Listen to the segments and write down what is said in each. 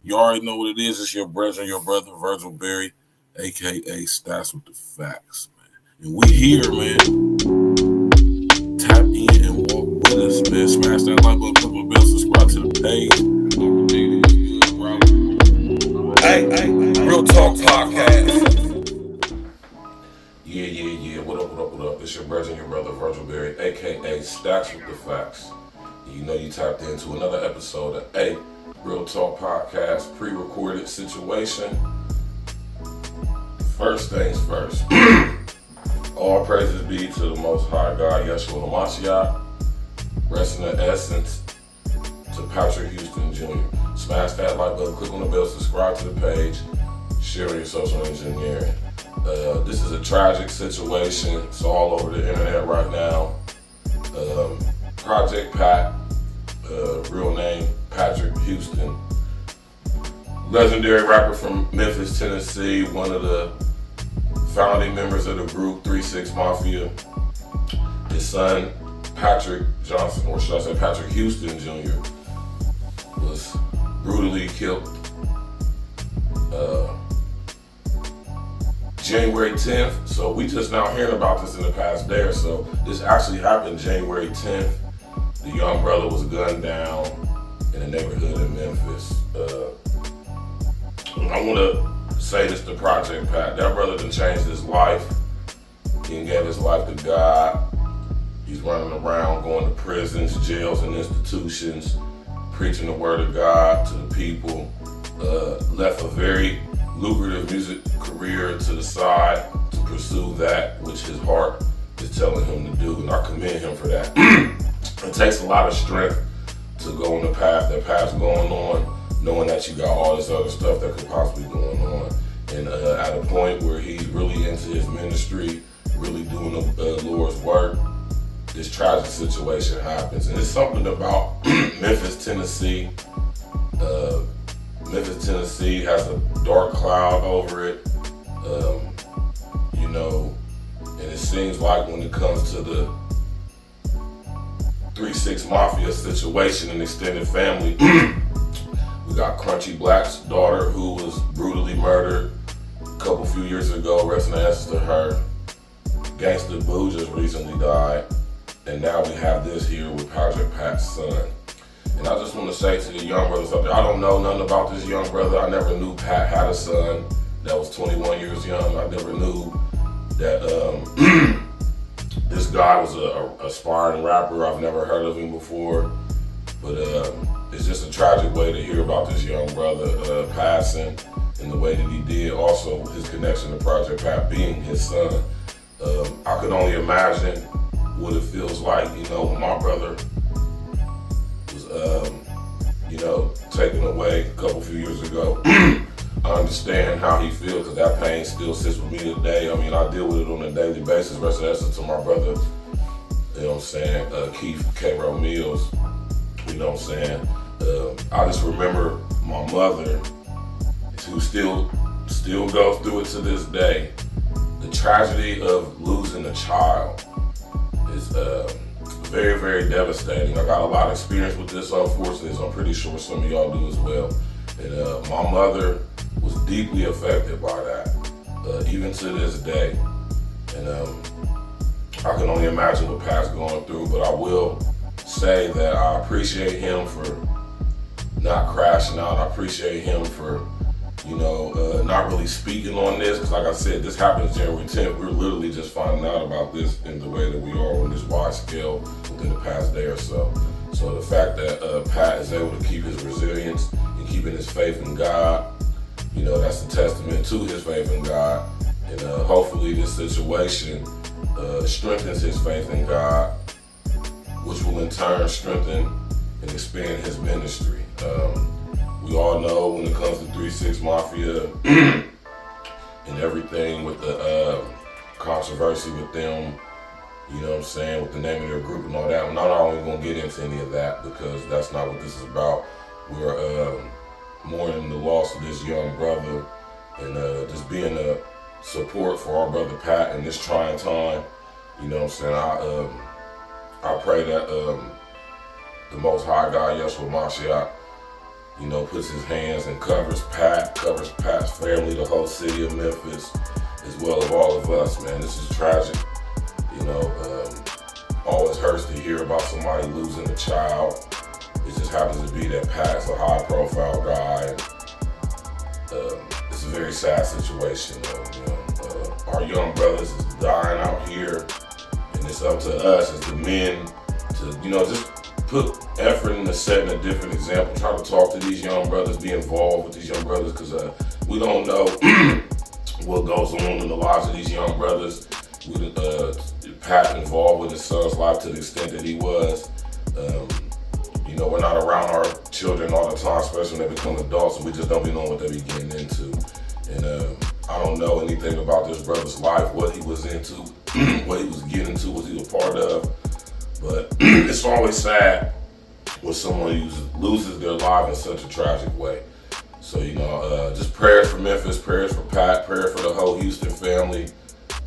You already know what it is. It's your brother, Virgil Berry, aka Stats with the Facts, man. And we here, man. Tap in and walk with us, man. Smash that like button, click on the bell, subscribe to the page. Hey, Real Talk Podcast. Yeah. What up? It's your brother, Virgil Berry, aka Stacks with the Facts. You know you tapped into another episode of Real Talk Podcast, pre-recorded situation. First things first. All praises be to the Most High God, Yeshua HaMashiach. Rest in the essence to Patrick Houston Jr. Smash that like button, click on the bell, subscribe to the page, share your social engineering. This is a tragic situation. It's all over the internet right now. Project Pat, real name Patrick Houston, legendary rapper from Memphis, Tennessee, one of the founding members of the group 3-6 Mafia. His son Patrick Johnson, or should I say Patrick Houston Jr., was brutally killed January 10th. So we just now hearing about this in the past day or so. This actually happened January 10th. The young brother was gunned down in a neighborhood in Memphis. I want to say this to Project Pat. That brother done changed his life. He gave his life to God. He's running around, going to prisons, jails, and institutions, preaching the word of God to the people. Left a very lucrative music career to the side to pursue that which his heart is telling him to do, and I commend him for that. It takes a lot of strength to go on the path that Pat's going on, knowing that you got all this other stuff that could possibly be going on, and at a point where he's really into his ministry, really doing the Lord's work, this tragic situation happens. And it's something about Memphis, Tennessee. Memphis, Tennessee has a dark cloud over it, and it seems like when it comes to the 3-6 Mafia situation and extended family, we got Crunchy Black's daughter who was brutally murdered a few years ago, rest in peace to her. Gangsta Boo just recently died, and now we have this here with Project Pat's son. And I just want to say to the young brothers out there, I don't know nothing about this young brother. I never knew Pat had a son that was 21 years young. I never knew that this guy was a aspiring rapper. I've never heard of him before. But it's just a tragic way to hear about this young brother passing in the way that he did. Also, his connection to Project Pat being his son. I could only imagine what it feels like, when my brother was, taken away a few years ago. I understand how he feels, because that pain still sits with me today. I mean, I deal with it on a daily basis. Rest in essence to my brother, Keith K-Row Mills, I just remember my mother, who still goes through it to this day. The tragedy of losing a child is very, very devastating. I got a lot of experience with this, unfortunately, so I'm pretty sure some of y'all do as well. And my mother was deeply affected by that, even to this day. And I can only imagine what Pat's going through, but I will say that I appreciate him for not crashing out. I appreciate him for, not really speaking on this, because like I said, this happens January 10th. We're literally just finding out about this in the way that we are on this wide scale within the past day or so. So the fact that Pat is able to keep his resilience and keeping his faith in God, that's a testament to his faith in God. And hopefully this situation strengthens his faith in God, which will in turn strengthen and expand his ministry. We all know when it comes to 3-6 Mafia and everything with the controversy with them, with the name of their group and all that. I'm not only going to get into any of that, because that's not what this is about. We're mourning the loss of this young brother, and just being a support for our brother Pat in this trying time. I pray that the Most High God, Yeshua HaMashiach, puts his hands and covers Pat's family, the whole city of Memphis, as well as all of us, man. This is tragic. Always hurts to hear about somebody losing a child. It just happens to be that Pat's a high-profile guy. And, it's a very sad situation, though. Our young brothers is dying out here, and it's up to us as the men to, just put effort into setting a different example. Try to talk to these young brothers, be involved with these young brothers, because we don't know what goes on in the lives of these young brothers. Pat involved with his son's life to the extent that he was. We're not around our children all the time, especially when they become adults, and we just don't be knowing what they be getting into. And I don't know anything about this brother's life, what he was into, what he was getting into, what he was a part of. But it's always sad when someone loses their life in such a tragic way. So, just prayers for Memphis, prayers for Pat, prayers for the whole Houston family.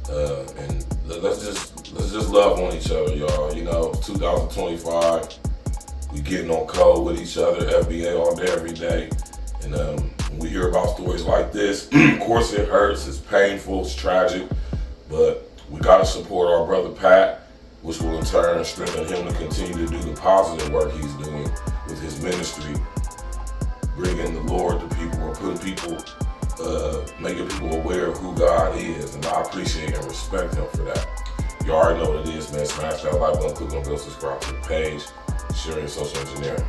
And let's just love on each other, y'all. 2025. We getting on code with each other, FBA all day, every day. And when we hear about stories like this, of course it hurts, it's painful, it's tragic, but we gotta support our brother Pat, which will in turn strengthen him to continue to do the positive work he's doing with his ministry, bringing the Lord to people, or putting people, making people aware of who God is. And I appreciate and respect him for that. You already know what it is, man. Smash that like button, click on the bell, subscribe to the page, share your social engineering.